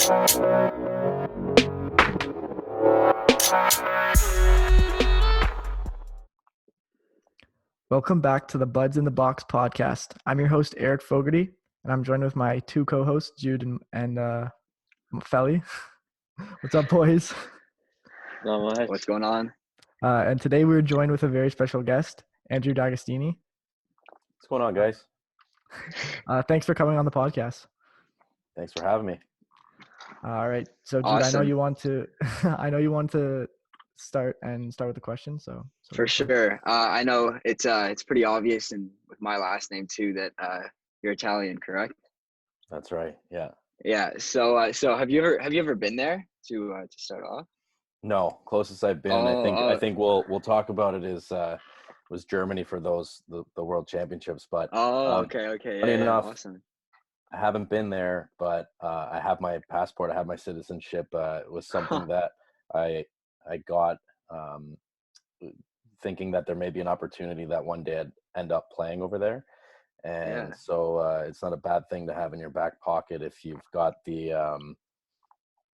Welcome back to the Buds in the Box podcast. I'm your host, Eric Fogarty, and I'm joined with my two co-hosts, Jude and Felly. What's up, boys? Not much. What's going on? And today we're joined with a very special guest, Andrew D'Agostini. What's going on, guys? Thanks for coming on the podcast. Thanks for having me. All right. So, Jude, Awesome. I know you want to start with the question. So For sure. I know it's pretty obvious, and with my last name too, that you're Italian, correct? That's right. Yeah. Yeah. So have you ever been there to start off? No, closest I've been. I think we'll talk about it is was Germany for the World Championships. But okay. Funny enough, Awesome. I haven't been there, but I have my passport. I have my citizenship. It was something that I got thinking that there may be an opportunity that one day I'd end up playing over there. And so it's not a bad thing to have in your back pocket if you've got the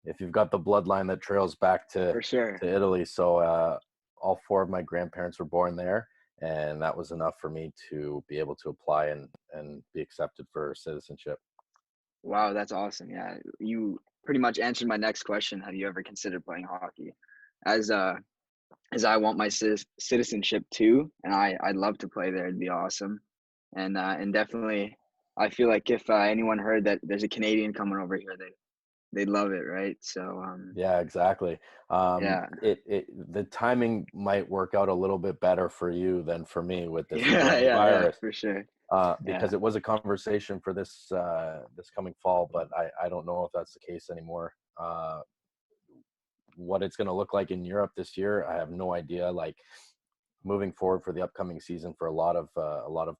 bloodline that trails back to Italy. So all four of my grandparents were born there, and that was enough for me to be able to apply and be accepted for citizenship. Wow, that's awesome. Yeah, you pretty much answered my next question. Have you ever considered playing hockey? As I want my citizenship too, and I'd love to play there. It'd be awesome. And definitely, I feel like if anyone heard that there's a Canadian coming over here, they'd love it, right? So yeah, exactly. The timing might work out a little bit better for you than for me with this virus. For sure. Because it was a conversation for this coming fall, but I don't know if that's the case anymore. What it's going to look like in Europe this year, I have no idea. Like, moving forward for the upcoming season for a lot of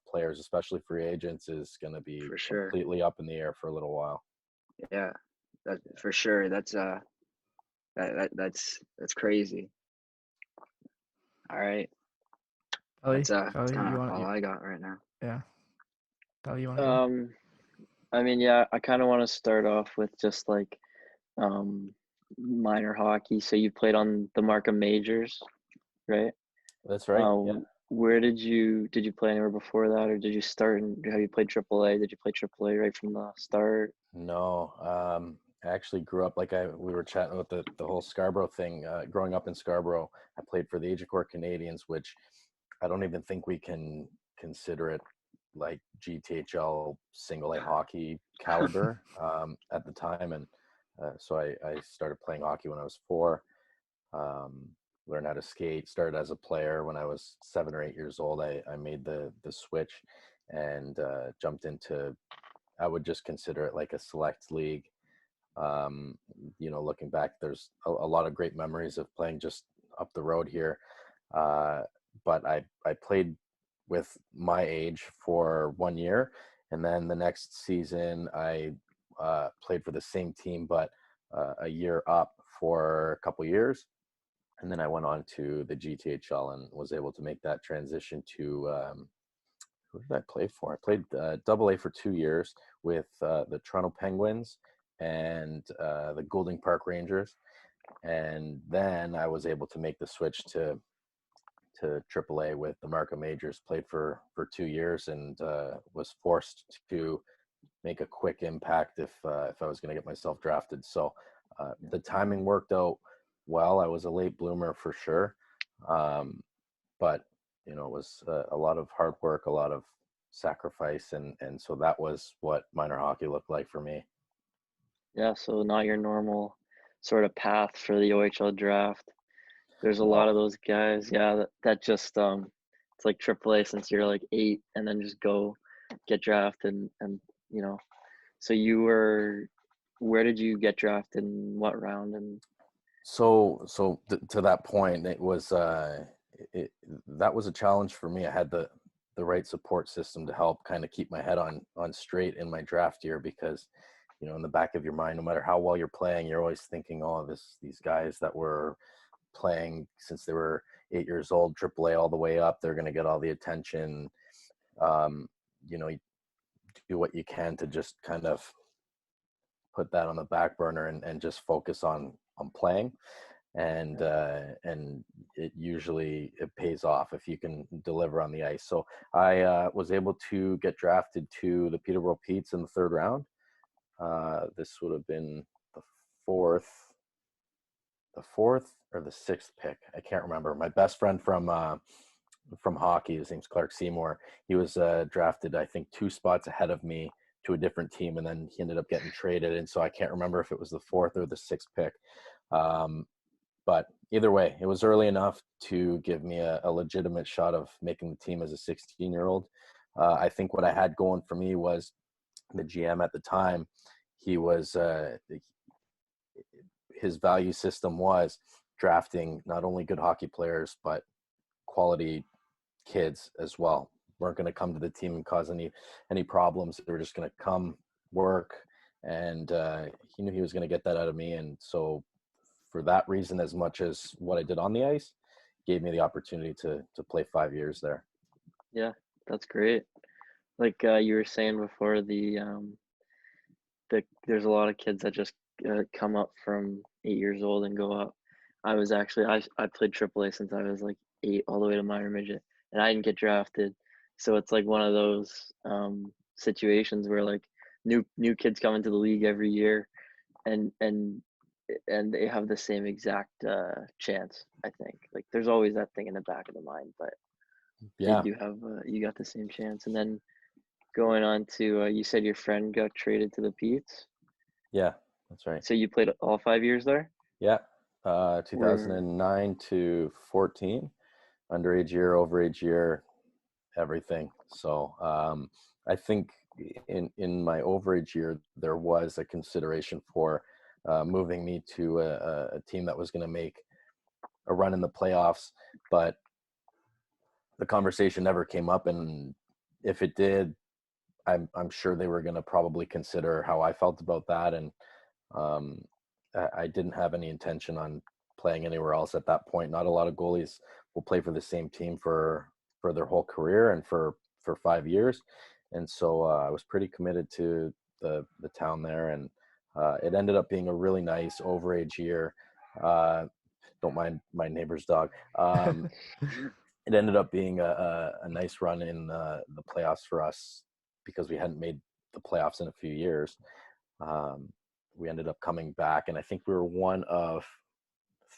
players, especially free agents, is going to be completely up in the air for a little while. Yeah, that for sure. That's crazy. All right. Felly, That's kind of all I got right now. Yeah. Felly, you want to I mean, yeah, I kind of want to start off with just like minor hockey. So you played on the Markham Majors, right? That's right. Yeah. Where did you play anywhere before that, or did you start and have you played AAA? Did you play AAA right from the start? No, I actually grew up we were chatting about the whole Scarborough thing. Growing up in Scarborough, I played for the ECHL Canadians, which I don't even think we can consider it like GTHL single A hockey caliber at the time, and so I started playing hockey when I was 4. Learned how to skate, started as a player when I was 7 or 8 years old. I made the switch and jumped into, I would just consider it like a select league. Looking back, there's a lot of great memories of playing just up the road here. But I played with my age for 1 year, and then the next season I played for the same team, but a year up for a couple years. And then I went on to the GTHL and was able to make that transition to who did I play for? I played AA for 2 years with the Toronto Penguins and the Goulding Park Rangers. And then I was able to make the switch to AAA with the Markham Majors. Played for 2 years and was forced to make a quick impact if I was going to get myself drafted. So the timing worked out well. I was a late bloomer for sure, but it was a lot of hard work, a lot of sacrifice, and so that was what minor hockey looked like for me. Yeah, so not your normal sort of path for the OHL draft. There's a lot of those guys, that just it's like AAA since you're like 8, and then just go get drafted, and so where did you get drafted and what round? And so to that point, it was that was a challenge for me. I had the right support system to help kind of keep my head on straight in my draft year, because in the back of your mind, no matter how well you're playing, you're always thinking, these guys that were playing since they were 8 years old, AAA all the way up, they're going to get all the attention. You do what you can to just kind of put that on the back burner and just focus on playing. And it pays off if you can deliver on the ice. So I was able to get drafted to the Peterborough Petes in the 3rd round. This would have been the fourth or the 6th pick. I can't remember. My best friend from hockey, his name's Clark Seymour. He was drafted, I think, 2 spots ahead of me to a different team, and then he ended up getting traded. And so I can't remember if it was the 4th or the 6th pick. But either way, it was early enough to give me a legitimate shot of making the team as a 16-year-old. I think what I had going for me was the GM at the time. He was his value system was drafting not only good hockey players but quality kids as well. Weren't going to come to the team and cause any problems. They were just going to come, work, and he knew he was going to get that out of me. And so for that reason, as much as what I did on the ice, gave me the opportunity to play 5 years there. Yeah, that's great. Like you were saying before, there's a lot of kids that just come up from 8 years old and go up. I played AAA since I was like 8 all the way to minor midget, and I didn't get drafted. So it's like one of those situations where like new kids come into the league every year, and they have the same exact chance. I think like there's always that thing in the back of the mind, but Yeah, you have you got the same chance. And then going on to you said your friend got traded to the Petes. yeah, that's right. So you played all 5 years there? Yeah, 2009 to 14, underage year, overage year, everything. So I think in my overage year there was a consideration for moving me to a team that was going to make a run in the playoffs, but the conversation never came up, and if it did, I'm sure they were going to probably consider how I felt about that. And I didn't have any intention on playing anywhere else at that point. Not a lot of goalies will play for the same team for their whole career and for 5 years. And so I was pretty committed to the town there, and it ended up being a really nice overage year. Don't mind my neighbor's dog. It ended up being a nice run in the playoffs for us because we hadn't made the playoffs in a few years. We ended up coming back, and I think we were one of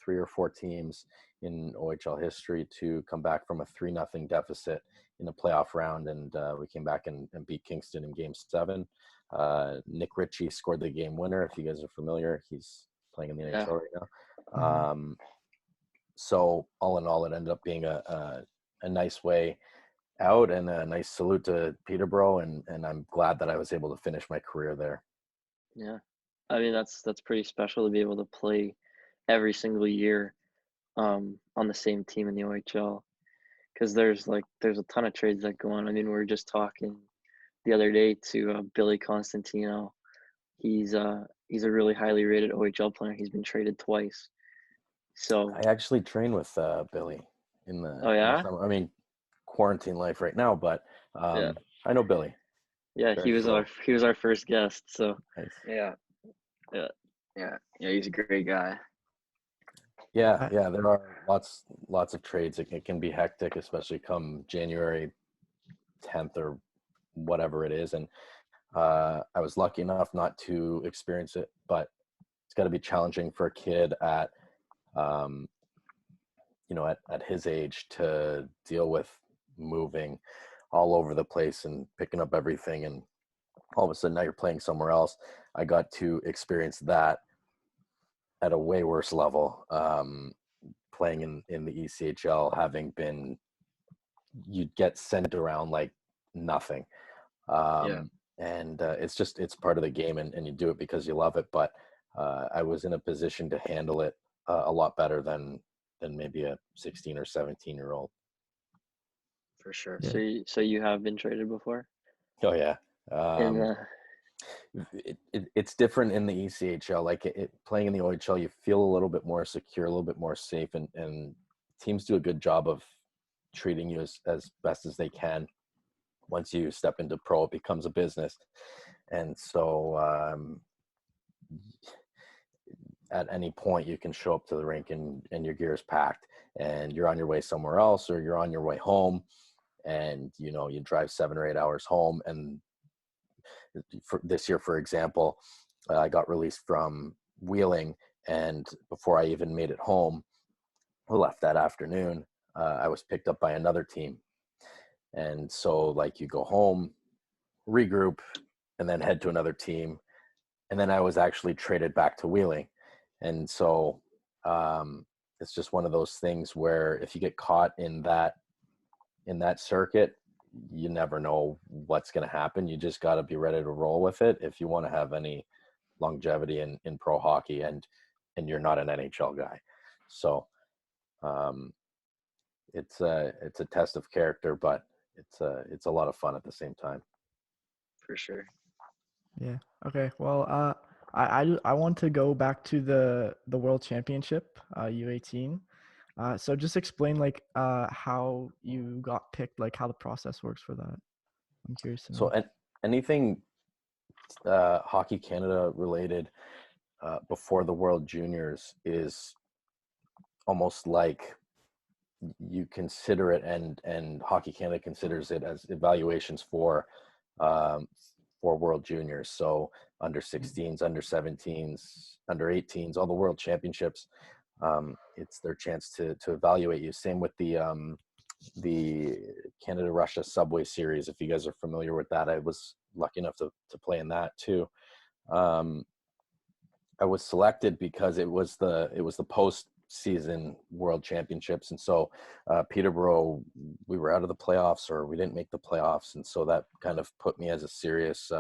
3 or 4 teams in OHL history to come back from a 3-0 deficit in the playoff round, and we came back and beat Kingston in Game 7. Nick Ritchie scored the game winner. If you guys are familiar, he's playing in the NHL right now. So all in all, it ended up being a nice way out and a nice salute to Peterborough, and I'm glad that I was able to finish my career there. Yeah, I mean that's pretty special to be able to play every single year on the same team in the OHL, because there's a ton of trades that go on. I mean, we were just talking the other day to Billy Constantino. He's a really highly rated OHL player. He's been traded twice. So I actually train with Billy in the summer. I mean, quarantine life right now, but I know Billy. Yeah, he was our first guest. So nice. Yeah, he's a great guy. Yeah, there are lots of trades. It can be hectic, especially come January 10th or whatever it is. And I was lucky enough not to experience it, but it's got to be challenging for a kid at his age to deal with moving all over the place and picking up everything, and all of a sudden now you're playing somewhere else. I got to experience that at a way worse level, playing in the ECHL, having been, you'd get sent around like nothing. And it's part of the game, and you do it because you love it. But I was in a position to handle it a lot better than maybe a 16 or 17-year-old. For sure. So you have been traded before? Oh yeah. It's different in the ECHL. Like playing in the OHL, you feel a little bit more secure, a little bit more safe, and teams do a good job of treating you as best as they can. Once you step into pro, it becomes a business. And so at any point you can show up to the rink and your gear is packed and you're on your way somewhere else, or you're on your way home, and you drive 7 or 8 hours home. And for this year, for example, I got released from Wheeling, and before I even made it home, I left that afternoon, I was picked up by another team. And so like you go home, regroup, and then head to another team. And then I was actually traded back to Wheeling. And so it's just one of those things where if you get caught in that circuit, you never know what's going to happen. You just got to be ready to roll with it if you want to have any longevity in pro hockey, and you're not an NHL guy. So it's a test of character, but it's a lot of fun at the same time. For sure. Yeah. Okay. Well, I want to go back to the World Championship, U18. So just explain like how you got picked, like how the process works for that. I'm curious to know. So anything Hockey Canada related before the World Juniors is almost like you consider it, and Hockey Canada considers it as evaluations for World Juniors. So under 16s, under 17s, under 18s, all the World Championships, it's their chance to evaluate you. Same with the Canada-Russia Subway Series. If you guys are familiar with that, I was lucky enough to play in that too. I was selected because it was the post-season World Championships, and so Peterborough, we were out of the playoffs, or we didn't make the playoffs, and so that kind of put me as a serious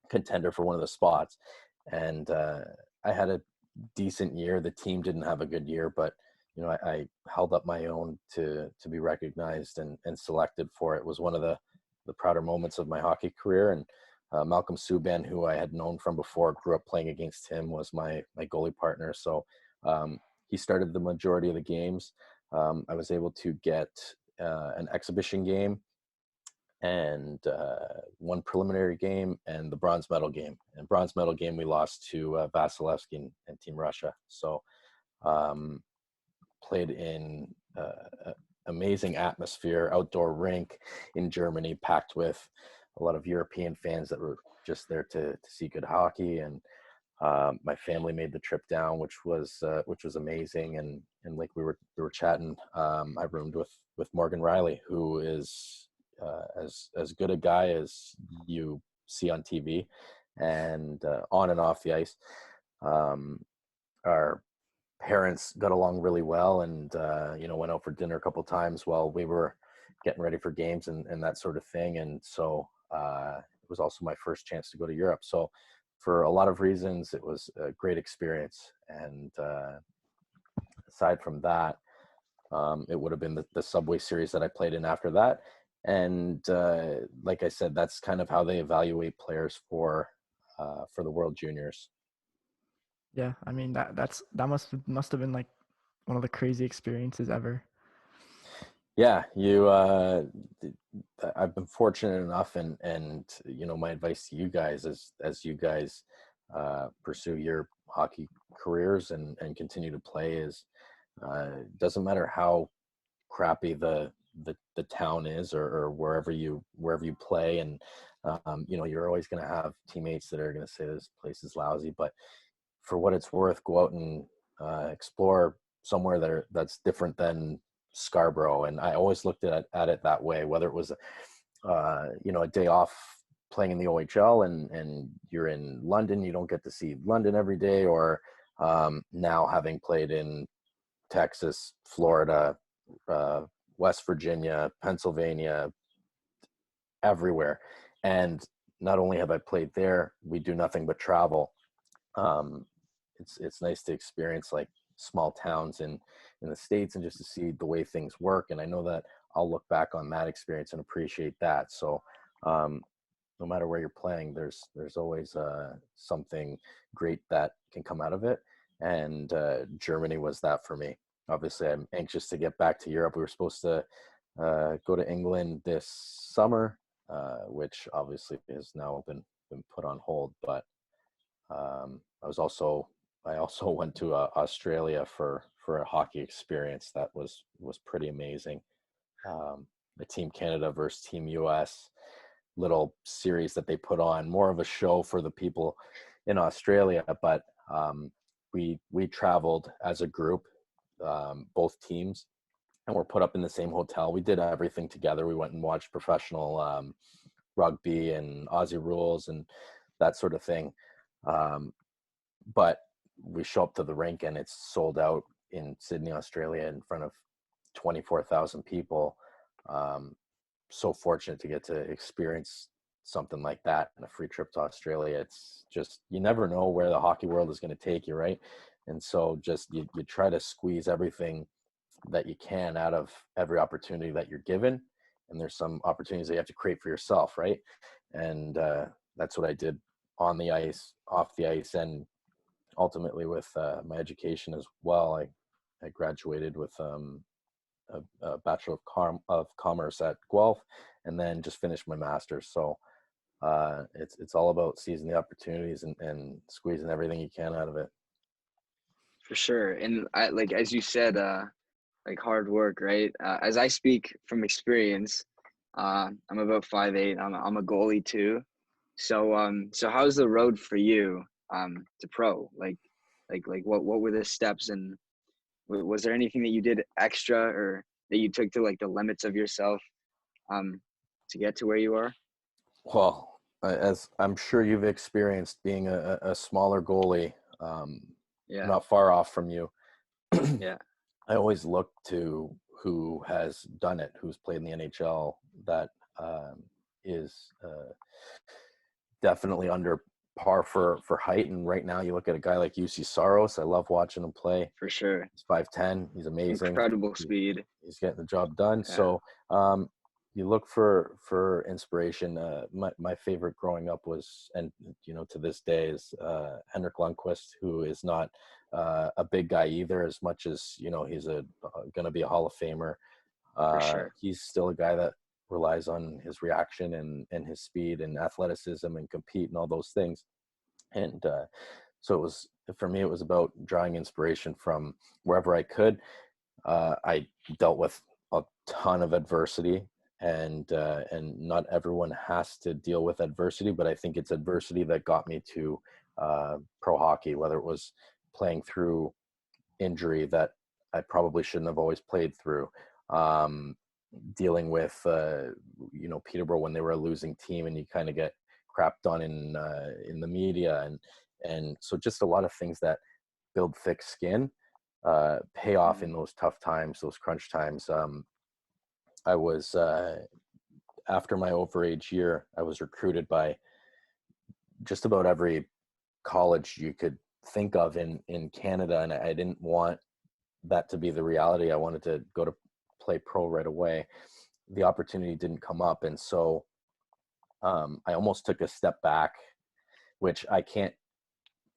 contender for one of the spots. And I had a decent year. The team didn't have a good year, but I held up my own to be recognized and selected for it. It was one of the prouder moments of my hockey career. And Malcolm Subban, who I had known from before, grew up playing against him, was my goalie partner. So he started the majority of the games. I was able to get an exhibition game and one preliminary game and the bronze medal game. And bronze medal game we lost to Vasilevsky and Team Russia. So played in amazing atmosphere, outdoor rink in Germany, packed with a lot of European fans that were just there to see good hockey. And my family made the trip down, which was amazing. And like we were chatting, I roomed with Morgan Reilly, who is as good a guy as you see on TV, and on and off the ice. Our parents got along really well, and went out for dinner a couple times while we were getting ready for games and that sort of thing. And so it was also my first chance to go to Europe. So for a lot of reasons, it was a great experience. And aside from that, it would have been the Subway Series that I played in after that. And like I said, that's kind of how they evaluate players for the World Juniors. Yeah, I mean that must have been like one of the crazy experiences ever. Yeah, I've been fortunate enough, and my advice to you guys as you guys pursue your hockey careers and continue to play is, doesn't matter how crappy the town is or wherever you play, and you're always going to have teammates that are going to say this place is lousy, but for what it's worth, go out and explore somewhere that's different than Scarborough. And I always looked at it that way, whether it was a day off playing in the OHL and you're in London, you don't get to see London every day, or now having played in Texas, Florida, West Virginia, Pennsylvania, everywhere. And not only have I played there, we do nothing but travel. It's nice to experience like small towns in the States and just to see the way things work. And I know that I'll look back on that experience and appreciate that. So no matter where you're playing, there's always something great that can come out of it. And Germany was that for me. Obviously, I'm anxious to get back to Europe. We were supposed to go to England this summer, which obviously has now been put on hold. But I also went to Australia for a hockey experience that was pretty amazing. The Team Canada versus Team US little series that they put on, more of a show for the people in Australia, but we traveled as a group, both teams, and we're put up in the same hotel. We did everything together. We went and watched professional rugby and Aussie rules and that sort of thing. But we show up to the rink and it's sold out in Sydney, Australia, in front of 24,000 people. So fortunate to get to experience something like that and a free trip to Australia. It's just, you never know where the hockey world is going to take you, right? And so just you try to squeeze everything that you can out of every opportunity that you're given. And there's some opportunities that you have to create for yourself, right? And that's what I did on the ice, off the ice, and ultimately with my education as well. I graduated with a Bachelor of Commerce at Guelph, and then just finished my master's. So it's all about seizing the opportunities and squeezing everything you can out of it. For sure. And I, like, as you said, like hard work, right? As I speak from experience, I'm about 5'8". I'm a goalie too. So how's the road for you to pro? Like what were the steps, and was there anything that you did extra or that you took to like the limits of yourself to get to where you are? Well, as I'm sure you've experienced, being a smaller goalie, Yeah. not far off from you, Yeah. I always look to who has done it, who's played in the NHL, that is definitely under par for height. And right now you look at a guy like UC Saros. I love watching him play. For sure. He's 5'10". He's amazing. Incredible speed. He's getting the job done. Yeah. So you look for inspiration. My favorite growing up was, and to this day, is Henrik Lundqvist, who is not a big guy either, as much as he's going to be a Hall of Famer. For sure. He's still a guy that relies on his reaction and his speed and athleticism and compete and all those things. And so for me, it was about drawing inspiration from wherever I could. I dealt with a ton of adversity, and not everyone has to deal with adversity, but I think it's adversity that got me to pro hockey, whether it was playing through injury that I probably shouldn't have always played through, dealing with Peterborough when they were a losing team and you kind of get crapped on in the media, and so just a lot of things that build thick skin pay off in those tough times, those crunch times. I was after my overage year, I was recruited by just about every college you could think of in Canada, and I didn't want that to be the reality. I wanted to go to play pro right away. The opportunity didn't come up, and so I almost took a step back, which I can't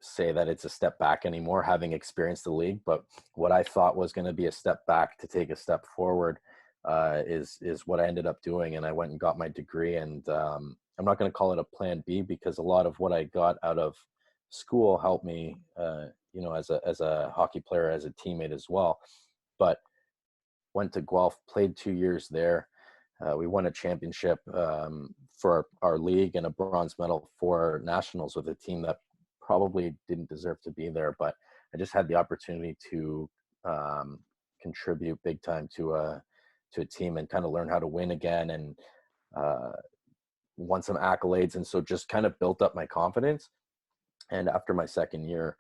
say that it's a step back anymore, having experienced the league. But what I thought was going to be a step back to take a step forward is what I ended up doing, and I went and got my degree. And I'm not going to call it a plan B, because a lot of what I got out of school helped me, as a hockey player, as a teammate as well. But went to Guelph, played 2 years there. We won a championship for our league and a bronze medal for nationals with a team that probably didn't deserve to be there. But I just had the opportunity to contribute big time to a team and kind of learn how to win again, and won some accolades. And so just kind of built up my confidence. And after my second year,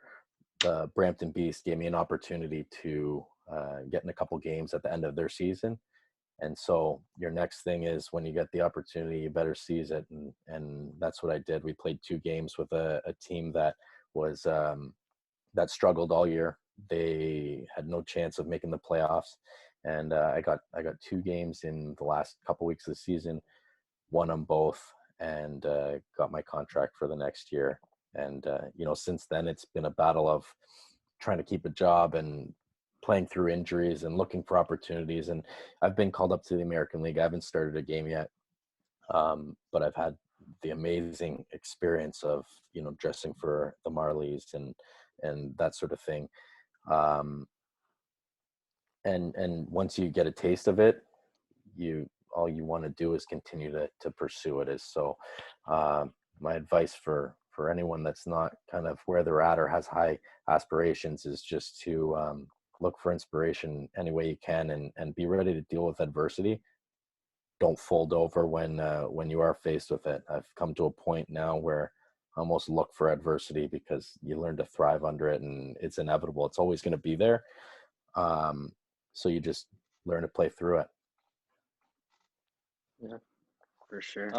the Brampton Beast gave me an opportunity to get in a couple games at the end of their season. And so your next thing is, when you get the opportunity, you better seize it. And that's what I did. We played 2 games with a team that was that struggled all year. They had no chance of making the playoffs. And I got 2 games in the last couple weeks of the season, won them both, and got my contract for the next year. And since then, it's been a battle of trying to keep a job and playing through injuries and looking for opportunities. And I've been called up to the American League. I haven't started a game yet, but I've had the amazing experience of, dressing for the Marlies and that sort of thing. And once you get a taste of it, all you want to do is continue to pursue it. So my advice for anyone that's not kind of where they're at or has high aspirations is just to look for inspiration any way you can and be ready to deal with adversity. Don't fold over when you are faced with it. I've come to a point now where I almost look for adversity because you learn to thrive under it, and it's inevitable. It's always going to be there. So you just learn to play through it. Yeah, For sure.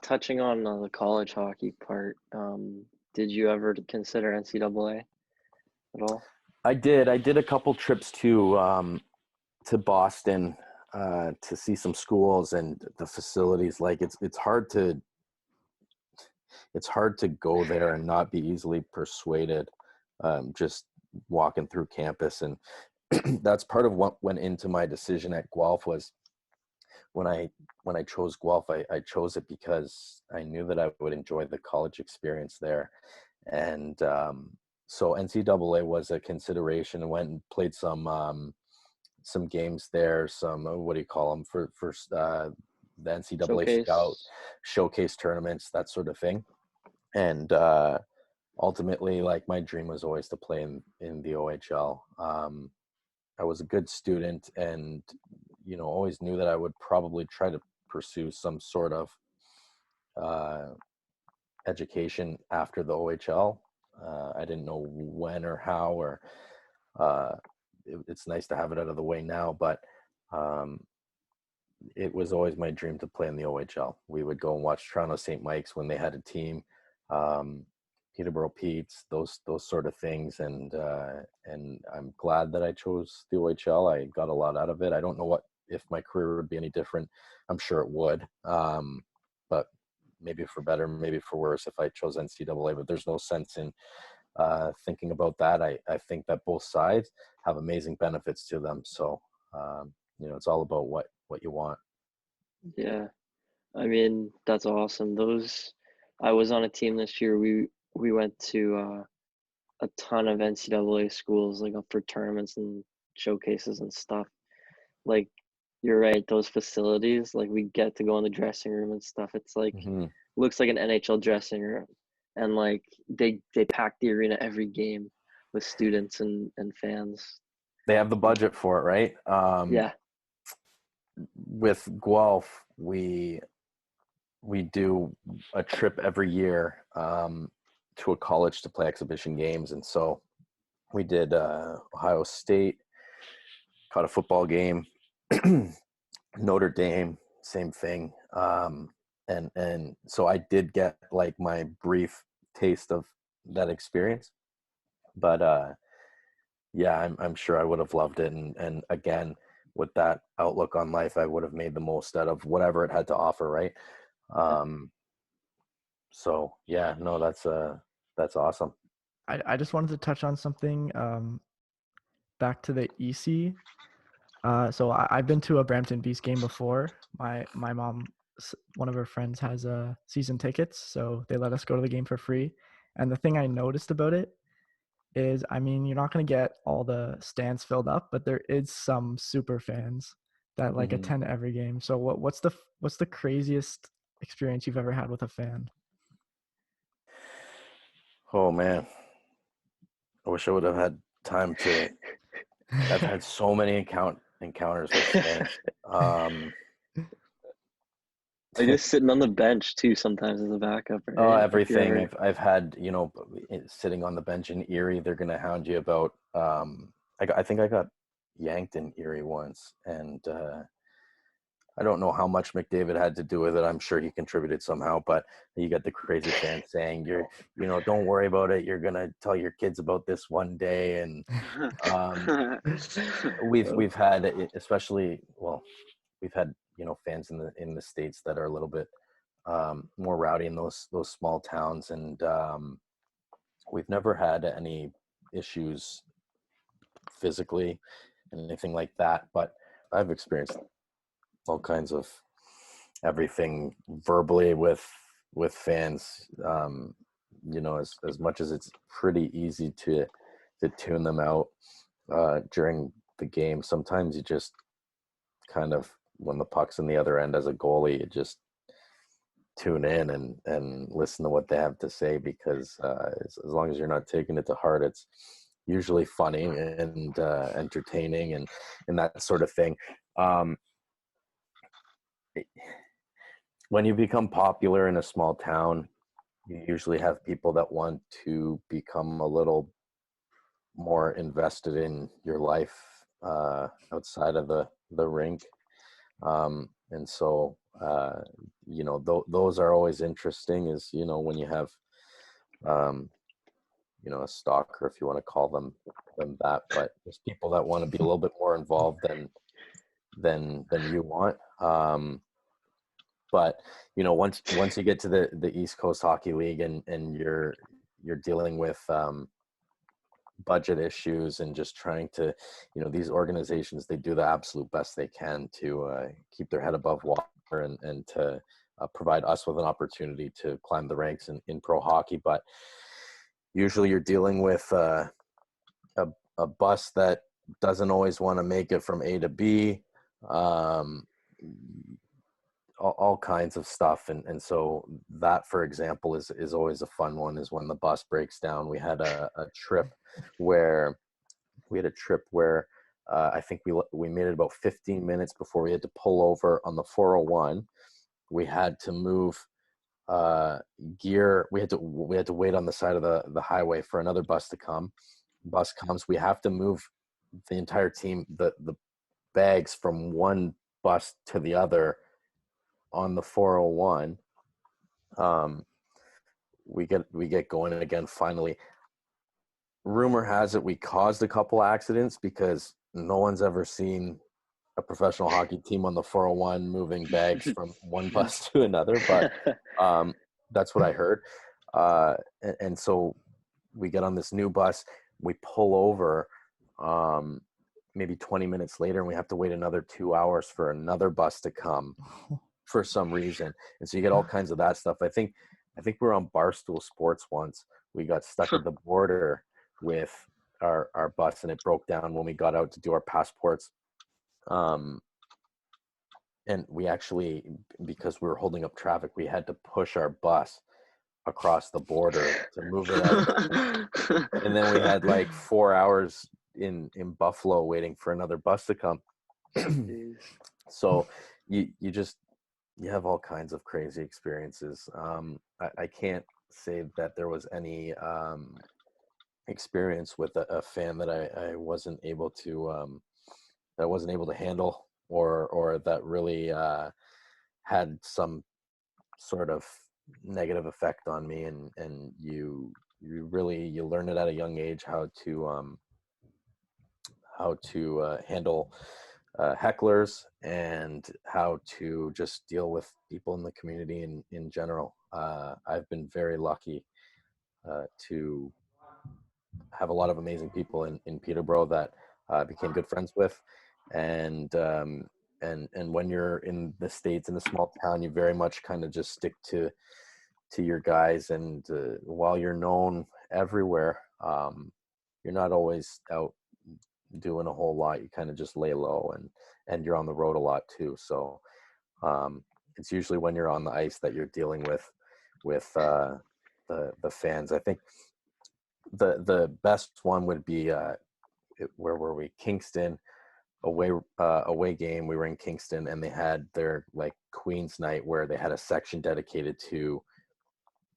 Touching on the college hockey part, did you ever consider NCAA at all? I did a couple trips to Boston to see some schools and the facilities. Like it's hard to go there and not be easily persuaded, just walking through campus. And that's part of what went into my decision at Guelph. Was when I chose Guelph, I chose it because I knew that I would enjoy the college experience there. And so NCAA was a consideration. I went and played some games there, some, what do you call them, for the NCAA showcase tournaments, that sort of thing. And ultimately, like, my dream was always to play in the OHL. I was a good student and, always knew that I would probably try to pursue some sort of education after the OHL. I didn't know when or how, or it's nice to have it out of the way now, but it was always my dream to play in the OHL. We would go and watch Toronto St. Mike's when they had a team, Peterborough Petes, those sort of things, and I'm glad that I chose the OHL. I got a lot out of it. I don't know if my career would be any different. I'm sure it would, but maybe for better, maybe for worse if I chose NCAA. But there's no sense in thinking about that. I think that both sides have amazing benefits to them. So it's all about what you want. Yeah, I mean, that's awesome. I was on a team this year. We went to a ton of NCAA schools, like, up for tournaments and showcases and stuff. Like, you're right, those facilities, like, we get to go in the dressing room and stuff. It's like, looks like an NHL dressing room. And, like, they pack the arena every game with students and fans. They have the budget for it, right? Yeah. With Guelph, we do a trip every year to a college to play exhibition games. And so we did Ohio State, caught a football game, Notre Dame, same thing. And so I did get, like, my brief taste of that experience. But yeah, I'm sure I would have loved it. And again, with that outlook on life, I would have made the most out of whatever it had to offer, right? So yeah, no, that's awesome. I just wanted to touch on something back to the EC. So I've been to a Brampton Beast game before. My mom, one of her friends, has season tickets, so they let us go to the game for free. And the thing I noticed about it is, I mean, you're not going to get all the stands filled up, but there is some super fans that like attend every game. So what's the craziest experience you've ever had with a fan? Oh man, I wish I would have had time to. I've had so many encounters with fans. Like, just sitting on the bench too sometimes as a backup, right? Oh, everything. I've had, sitting on the bench in Erie, they're gonna hound you about. I think I got yanked in Erie once, and I don't know how much McDavid had to do with it. I'm sure he contributed somehow, but you get the crazy fans saying, don't worry about it. You're gonna tell your kids about this one day. And we've had, especially, well, we've had, fans in the States that are a little bit more rowdy in those small towns, and we've never had any issues physically and anything like that. But I've experienced all kinds of everything verbally with fans. As much as it's pretty easy to tune them out during the game, sometimes you just kind of, when the puck's in the other end as a goalie, you just tune in and listen to what they have to say, because as long as you're not taking it to heart, it's usually funny and entertaining and that sort of thing. When you become popular in a small town, you usually have people that want to become a little more invested in your life outside of the rink. And so, those are always interesting, is, when you have, a stalker, if you want to call them that, but there's people that want to be a little bit more involved than you want. But once you get to the East Coast Hockey League and you're dealing with budget issues and just trying to, these organizations, they do the absolute best they can to keep their head above water and to provide us with an opportunity to climb the ranks in pro hockey. But usually you're dealing with a bus that doesn't always want to make it from A to B. All kinds of stuff, and so that, for example, is always a fun one, is when the bus breaks down. We had a trip where I think we made it about 15 minutes before we had to pull over on the 401. We had to move gear. We had to wait on the side of the highway for another bus to come. Bus comes, we have to move the entire team, the bags from one bus to the other on the 401. We get going again finally. Rumor has it we caused a couple accidents, because no one's ever seen a professional hockey team on the 401 moving bags from one bus to another, but that's what I heard. And so we get on this new bus, we pull over maybe 20 minutes later, and we have to wait another 2 hours for another bus to come for some reason. And so you get all kinds of that stuff. I think we were on Barstool Sports once. We got stuck at the border with our bus, and it broke down when we got out to do our passports. And we actually, because we were holding up traffic, we had to push our bus across the border to move it out. And then we had like 4 hours in Buffalo waiting for another bus to come. So you have all kinds of crazy experiences. I can't say that there was any experience with a fan that I wasn't able to handle, or that really had some sort of negative effect on me. And you learn it at a young age how to handle hecklers, and how to just deal with people in the community in general. I've been very lucky to have a lot of amazing people in Peterborough that I became good friends with. And when you're in the States, in a small town, you very much kind of just stick to your guys. And while you're known everywhere, you're not always out doing a whole lot. You kind of just lay low, and you're on the road a lot too. So it's usually when you're on the ice that you're dealing with the fans. I think the best one would be where were we? Kingston, away game. We were in Kingston, and they had their like Queen's night, where they had a section dedicated to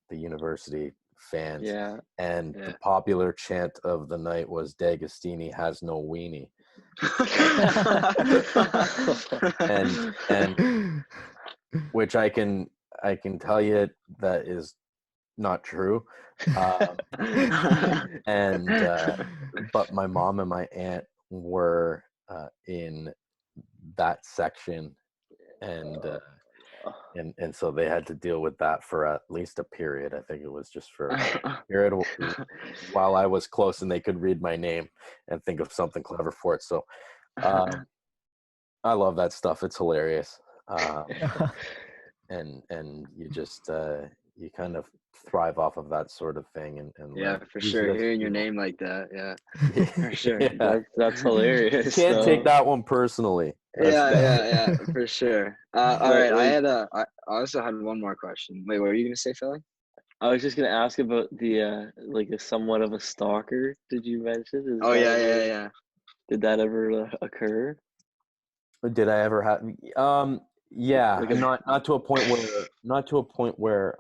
the university fans. And the popular chant of the night was D'Agostini has no weenie. and which I can tell you that is not true. But my mom and my aunt were in that section, and so they had to deal with that for at least a period. I think it was just for a period while I was close and they could read my name and think of something clever for it. So I love that stuff. It's hilarious. and you just you kind of thrive off of that sort of thing, and Yeah, like, for use sure. it as Hearing your fuel. name like that, yeah, for sure. Yeah. That's hilarious. Can't take though. that one personally. That's Yeah, for sure. All But right, like, I also had one more question. Wait, what were you gonna say, Philly? I was just gonna ask about the like a somewhat of a stalker. Did you mention? Is Oh that yeah, ever? yeah. Did that ever occur? Did I ever have? Yeah, Like and a not to a point where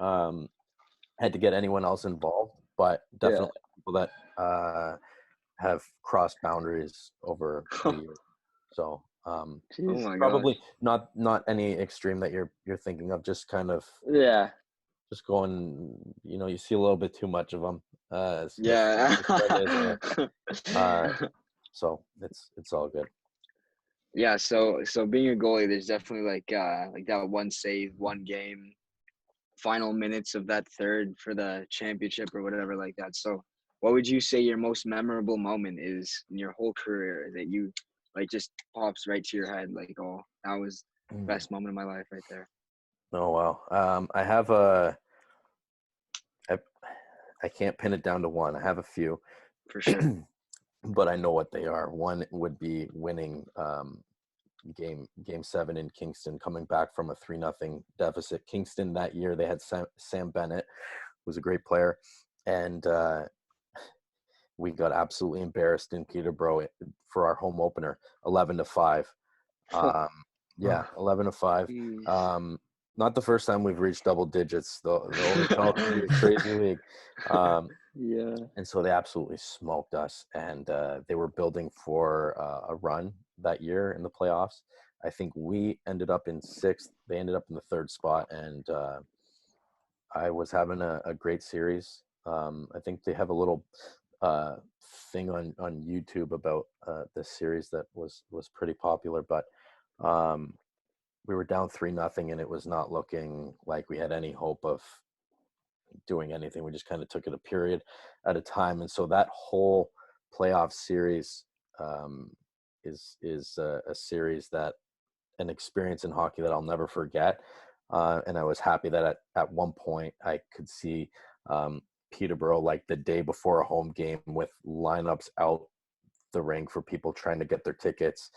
had to get anyone else involved, but yeah. definitely people that have crossed boundaries over the years. So Oh Jeez. my gosh. probably not any extreme that you're thinking of. Just kind of Yeah. just going. You see a little bit too much of them. Yeah. With what it is, so it's all good. Yeah, so being a goalie, there's definitely like that one save, one game, final minutes of that third for the championship or whatever like that. So what would you say your most memorable moment is in your whole career that you like just pops right to your head like, oh, that was the best moment of my life right there. Oh wow. I can't pin it down to one. I have a few, For sure. but I know what they are. One would be winning game 7 in Kingston, coming back from a 3-0 deficit. Kingston that year, they had Sam Bennett, who was a great player, and we got absolutely embarrassed in Peterborough for our home opener, 11-5. Yeah, 11-5. Jeez. Not the first time we've reached double digits. The OHL can be a crazy league. Yeah. And so they absolutely smoked us, and they were building for a run that year in the playoffs. I think we ended up in 6th. They ended up in the 3rd spot, and I was having a great series. I think they have a little thing on YouTube about this series that was pretty popular, but we were down 3-0, and it was not looking like we had any hope of doing anything. We just kind of took it a period at a time, and so that whole playoff series is a series that an experience in hockey that I'll never forget. And I was happy that at one point I could see Peterborough like the day before a home game with lineups out the rink for people trying to get their tickets.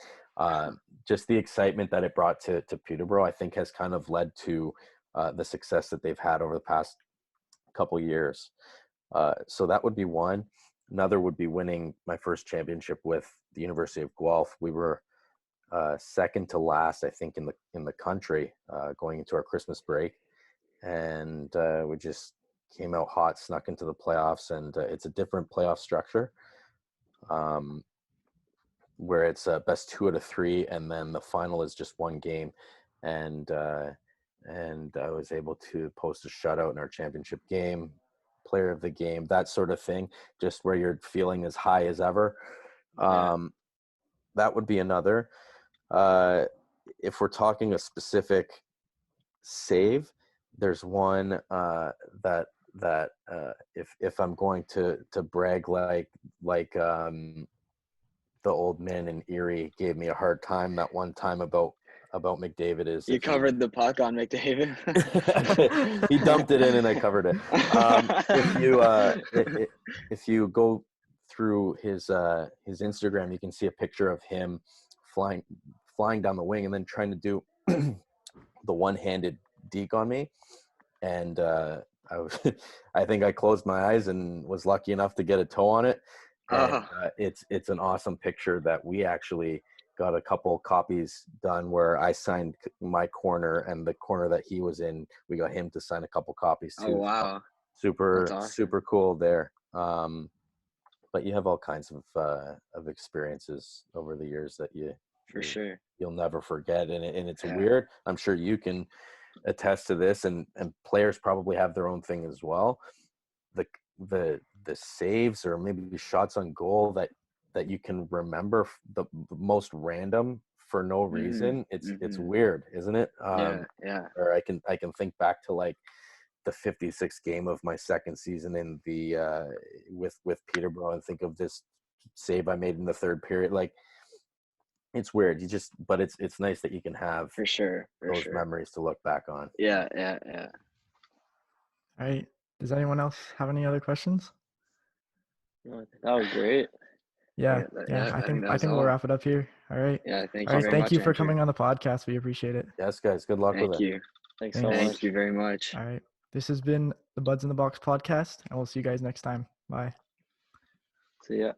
Just the excitement that it brought to Peterborough, I think, has kind of led to the success that they've had over the past couple years. So that would be one. Another would be winning my first championship with the University of Guelph. We were second to last, I think, in the country going into our Christmas break, and we just came out hot, snuck into the playoffs, and it's a different playoff structure, where it's best 2 out of 3, and then the final is just one game, and I was able to post a shutout in our championship game, player of the game, that sort of thing, just where you're feeling as high as ever. That would be another. If we're talking a specific save, there's one that if I'm going to brag, like the old man in Erie gave me a hard time that one time about McDavid is You covered the puck on McDavid. he dumped it in and I covered it. If you go through his Instagram, you can see a picture of him flying down the wing and then trying to do the one-handed deke on me, and I think I closed my eyes and was lucky enough to get a toe on it. And it's an awesome picture that we actually got a couple copies done where I signed my corner, and the corner that he was in, we got him to sign a couple copies too. Oh wow. So That's awesome. super cool there. But you have all kinds of experiences over the years that sure you'll never forget, and it's weird. I'm sure you can attest to this, and players probably have their own thing as well. The saves or maybe shots on goal that you can remember, the most random for no reason. It's weird, isn't it? Yeah. Or I can think back to like the 56th game of my second season in the with Peterborough and think of this save I made in the third period. Like, it's weird. But it's nice that you can have For sure. those memories to look back on. Yeah. All right. Does anyone else have any other questions? No, that was great. Yeah. I I think that was think we'll all. wrap it up here. All right. Yeah, thank All you right. very Thank much, you for Andrew. coming on the podcast. We appreciate it. Yes, guys. Good luck with Thank it. you. Thanks so Thanks. much. Thank you very much. All right. This has been the Buds in the Box podcast, and we'll see you guys next time. Bye. See ya.